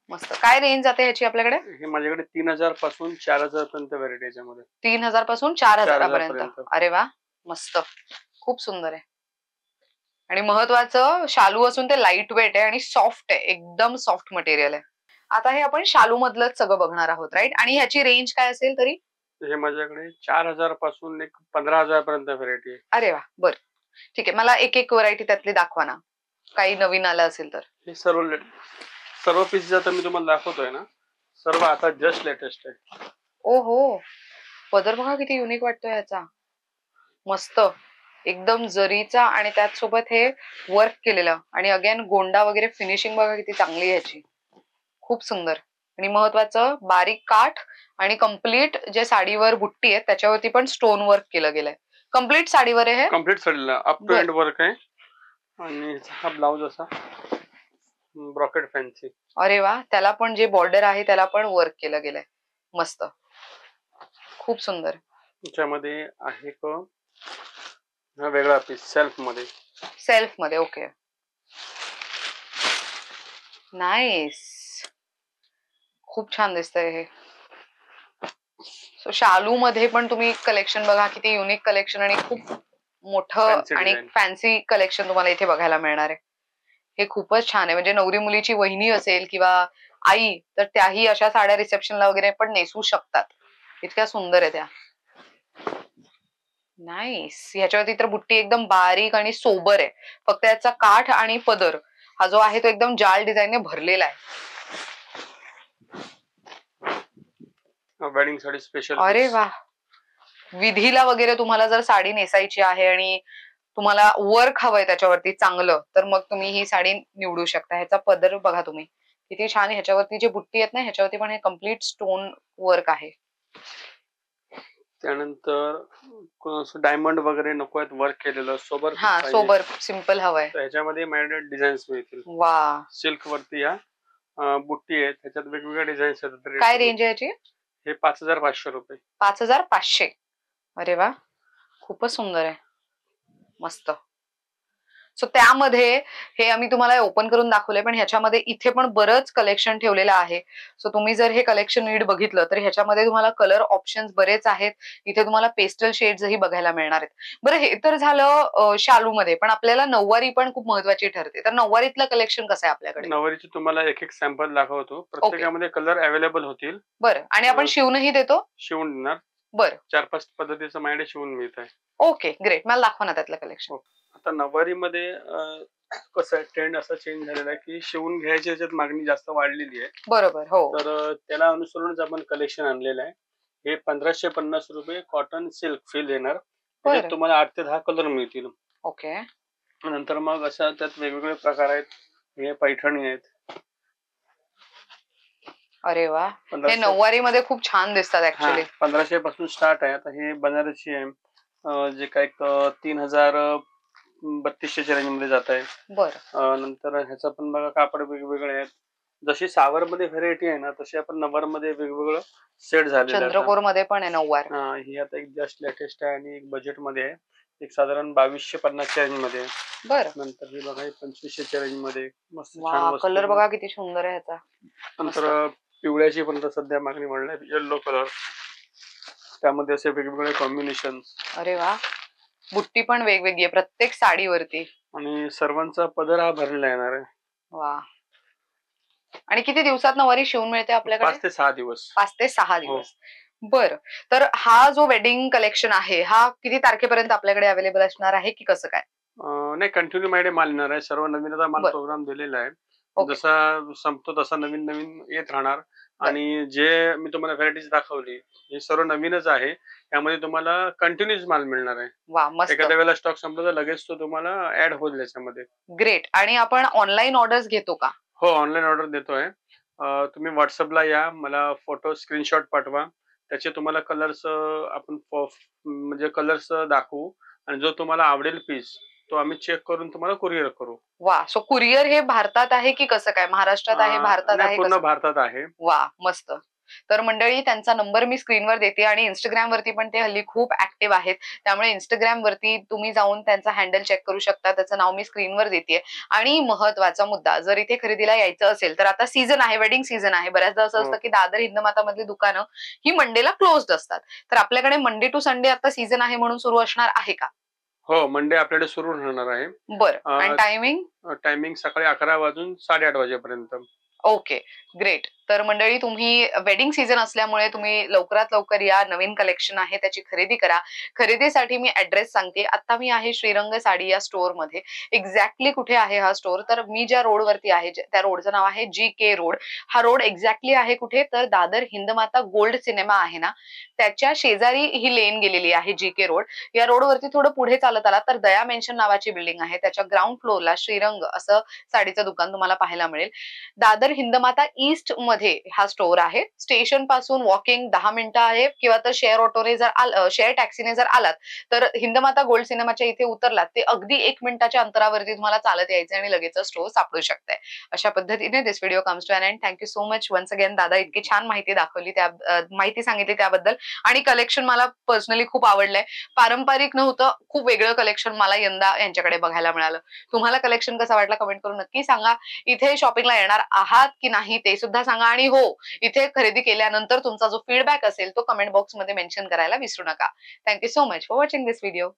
मस्त. काय रेंज जाते ह्याची आपल्याकडे? हे माझ्याकडे 3000 पासून 4000 पर्यंत व्हरायटी याच्यामध्ये. 3000 पासून 4000 पर्यंत. 4000. अरे वा. मस्त. खूप सुंदर आहे. आणि महत्वाचं शालू असून ते लाईट वेट आहे आणि सॉफ्ट आहे. एकदम सॉफ्ट मटेरियल आहे. आता हे आपण शालू मधलंच सगळं बघणार आहोत राईट. आणि ह्याची रेंज काय असेल तरी? हे माझ्याकडे 4000 पासून एक 15000 पर्यंत व्हरायटी आहे. अरे वा. बर. ठीक आहे. मला एक एक व्हरायटी त्यातली दाखवा ना. काही नवीन आलं असेल तर. हे सर्व पीसेस आता मी तुम्हाला दाखवतोय ना, सर्व आता जस्ट लेटेस्ट आहे. ओहो. पदर बघा किती युनिक वाटतोय ह्याचा. मस्त. एकदम जरीचा आणि त्याच सोबत हे वर्क केलेलं आणि अगेन गोंडा वगैरे फिनिशिंग बघा किती चांगली आहे ह्याची. खूप सुंदर. आणि महत्वाचं बारीक काठ आणि कम्प्लीट जे साडीवर बुट्टी आहे त्याच्यावरती पण स्टोन वर्क केलं गेलंय. कम्प्लीट साडीवर आहे हे. कम्प्लीट साडीला अप टू एंड वर्क आहे आणि हा ब्लाउज असा ब्रॉकेट फॅन्सी. अरे वा. त्याला पण जे बॉर्डर आहे त्याला पण वर्क केलं गेलंय. मस्त. खूप सुंदर. त्याच्यामध्ये आहे हा वेगळा पीस सेल्फ मध्ये. सेल्फ मध्ये. ओके. नाईस. खूप छान दिसतंय हे. सो शालू मध्ये पण तुम्ही कलेक्शन बघा किती युनिक कलेक्शन आणि खूप मोठं आणि फॅन्सी कलेक्शन तुम्हाला इथे बघायला मिळणार आहे. हे खूपच छान आहे. म्हणजे नवरी मुलीची वहिनी असेल किंवा आई तर त्याही अशा साड्या रिसेप्शनला वगैरे पण नेसू शकतात. इतक्या सुंदर आहे त्या. नाईस. ह्याच्यावरती तर बुट्टी एकदम बारीक आणि सोबर आहे. फक्त याचा काठ आणि पदर हा जो आहे तो एकदम जाल डिझाईनने भरलेला आहे. Wedding sari special. अरे वा. विधीला वगैरे तुम्हाला जर साडी नेसायची आहे आणि तुम्हाला वर्क हवंय त्याच्यावरती चांगलं तर मग तुम्ही ही साडी निवडू शकता. ह्याचा पदर बघा तुम्ही किती छान. ह्याच्यावरती जे बुट्टी आहेत ना ह्याच्यावरती पण हे कम्प्लीट स्टोन वर्क आहे. त्यानंतर डायमंड वगैरे नको आहेत वर्क केलेलं सोबर. हा सोबर सिंपल हवंय. ह्याच्यामध्ये माझ्याकडे डिझाईन्स मिळतील. वा. सिल्क वरती या बुट्टी आहेत. त्याच्यात वेगवेगळ्या डिझाईन्स आहेत. काय रेंज आहे याची? हे 5500 रुपये. 5500. अरे वा. खूपच सुंदर आहे. मस्त. सो त्यामध्ये हे आम्ही तुम्हाला ओपन करून दाखवलंय पण ह्याच्यामध्ये इथे पण बरंच कलेक्शन ठेवलेलं आहे. सो तुम्ही जर हे कलेक्शन नीट बघितलं तर ह्याच्यामध्ये तुम्हाला कलर ऑप्शन्स बरेच आहेत. इथे तुम्हाला पेस्टल शेड्सही बघायला मिळणार आहेत. बरं हे तर झालं शालू मध्ये. पण आपल्याला नऊवारी पण खूप महत्वाची ठरते. तर नऊवारीतलं कलेक्शन कसं आहे आपल्याकडे? नऊवारीचे तुम्हाला एक एक सॅम्पल दाखवतो. प्रत्येकामध्ये कलर अवेलेबल होतील. बरं. आणि आपण शिवूनही देतो? शिवून देणार. बरं. 4-5 पद्धतीचं माझ्याकडे शिवून मिळत आहे. Okay great. मला दाखवा ना त्यातलं कलेक्शन. आता नऊवारी मध्ये कसं आहे ट्रेंड असा चेंज झालेला आहे की शिवून घ्यायची याच्यात मागणी जास्त वाढलेली आहे. बरोबर. हो. तर त्याला अनुसरूनच आपण कलेक्शन आणलेलं आहे. हे 1550 रुपये कॉटन सिल्क फील येणार. त्याच्यात तुम्हाला 8 ते 10 कलर मिळतील. ओके. नंतर मग असं त्यात वेगवेगळे प्रकार आहेत. हे पैठणी आहेत. अरे वा. हे नऊवारी मध्ये खूप छान दिसतात ऍक्च्युली. 1500 पासून स्टार्ट आहे. आता हे बनारसी आहे. जे काही 3200 रेंज मध्ये जात आहे. बरं. नंतर ह्याचा पण बघा कापड वेगवेगळे आहेत. जशी सावर मध्ये व्हेरायटी आहे ना तशी आपण नऊवार मध्ये वेगवेगळं सेट झालेलं आहे. चंद्रकोर मध्ये पण आहे नऊवार. ही आता एक जस्ट लेटेस्ट आहे आणि एक बजेट मध्ये आहे. एक साधारण 2250च्या रेंज मध्ये. बरं. नंतर हे बघा 2500च्या रेंज मध्ये मस्त छान. कलर बघा किती सुंदर आहे ह्याचा. नंतर पिवळ्याची पण सध्या मागणी वाढली आहे. Yellow colour. त्यामध्ये असे वेगवेगळे कॉम्बिनेशन. अरे वा, बुट्टी पण वेगवेगळी आहे प्रत्येक साडीवरती. आणि सर्वांचा पदर हा भरलेला येणार आहे. वा. आणि किती दिवसात नवारी शिवून मिळते आपल्याकडे? 5 ते 6 दिवस. 5 ते 6 दिवस. बर. तर हा जो वेडिंग कलेक्शन आहे हा किती तारखेपर्यंत आपल्याकडे अवेलेबल असणार आहे की कसं काय? नाही, कंटिन्यू माझ्याकडे माल येणार आहे. सर्व नवीनचा माल प्रोग्राम दिलेला आहे. जसा संपतो तसा नवीन नवीन येत राहणार. आणि जे मी तुम्हाला व्हरायटीज दाखवली हे सर्व नवीनच आहे. त्यामध्ये तुम्हाला कंटिन्यूस माल मिळणार आहे. वा, मस्त. एखाद्या वेळेला स्टॉक संपला तर लगेच तो तुम्हाला ऍड होईल त्याच्यामध्ये. ग्रेट. आणि आपण ऑनलाईन ऑर्डर्स घेतो का? हो, ऑनलाईन ऑर्डर देतोय. तुम्ही व्हॉट्सअपला या, मला फोटो स्क्रीनशॉट पाठवा. त्याचे तुम्हाला कलर्स आपण म्हणजे कलर्स दाखवू आणि जो तुम्हाला आवडेल पीस तो आम्ही चेक करून तुम्हाला कुरिअर करू. वा. सो कुरिअर हे भारतात आहे की कसं काय? महाराष्ट्रात आहे, भारतात आहे? पूर्ण भारतात आहे. वा, मस्त. तर मंडळी, त्यांचा नंबर मी स्क्रीनवर देते आणि इंस्टाग्राम वरती पण ते हल्ली खूप ऍक्टिव्ह आहेत. त्यामुळे इंस्टाग्राम वरती तुम्ही जाऊन त्यांचा हँडल चेक करू शकता. त्याचं नाव मी स्क्रीनवर देते. आणि महत्वाचा मुद्दा, जर इथे खरेदीला यायचं असेल तर आता सीझन आहे, वेडिंग सीझन आहे. बऱ्याचदा असं असतं की दादर हिंदमाता मधली दुकानं ही मंडेला क्लोज्ड असतात. तर आपल्याकडे मंडे टू संडे आता सीझन आहे म्हणून सुरू असणार आहे का? हो, मंडे आपल्याकडे सुरू होणार आहे. बरं. आणि टायमिंग सकाळी 11 वाजून 8:30 वाजेपर्यंत. Okay, great. तर मंडळी, तुम्ही वेडिंग सीझन असल्यामुळे तुम्ही लवकरात लवकर या. नवीन कलेक्शन आहे त्याची खरेदी करा. खरेदीसाठी मी ऍड्रेस सांगते. आता मी आहे श्रीरंग साडी या स्टोअर मध्ये. एक्झॅक्टली कुठे आहे हा स्टोअर? तर मी ज्या रोड वरती आहे त्या रोडचं नाव आहे GK रोड. हा रोड एक्झॅक्टली आहे कुठे? तर दादर हिंदमाता गोल्ड सिनेमा आहे ना, त्याच्या शेजारी ही लेन गेलेली आहे GK रोड. या रोड वरती थोडं पुढे चालत आला तर दया मेन्शन नावाची बिल्डिंग आहे. त्याच्या ग्राउंड फ्लोअरला श्रीरंग असं साडीचं दुकान तुम्हाला पाहायला मिळेल. दादर हिंदमाता ईस्ट मध्ये हा स्टोअर आहे. स्टेशन पासून वॉकिंग 10 मिनिटं आहे, किंवा तर शेअर ऑटोने जर शेअर टॅक्सीने जर आलात तर हिंदमाता गोल्ड सिनेमाच्या इथे उतरलात ते अगदी 1 मिनिटाच्या अंतरावरती तुम्हाला चालत यायचं आणि लगेच स्टोअर सापडू शकतंय. अशा पद्धतीने this video comes to an end. Thank you so much once again दादा, इतकी छान माहिती दाखवली, त्या माहिती सांगितली त्याबद्दल. आणि कलेक्शन मला पर्सनली खूप आवडलंय. पारंपरिक नव्हतं, खूप वेगळं कलेक्शन मला यंदा यांच्याकडे बघायला मिळालं. तुम्हाला कलेक्शन कसं वाटलं कमेंट करून नक्की सांगा. इथे शॉपिंगला येणार आहात की नाही ते सुद्धा सांगा. आणि हो, इथे खरेदी केल्यानंतर तुमचा जो फीडबॅक असेल तो कमेंट बॉक्स मध्ये मेन्शन करायला विसरू नका. Thank you so much for watching this video.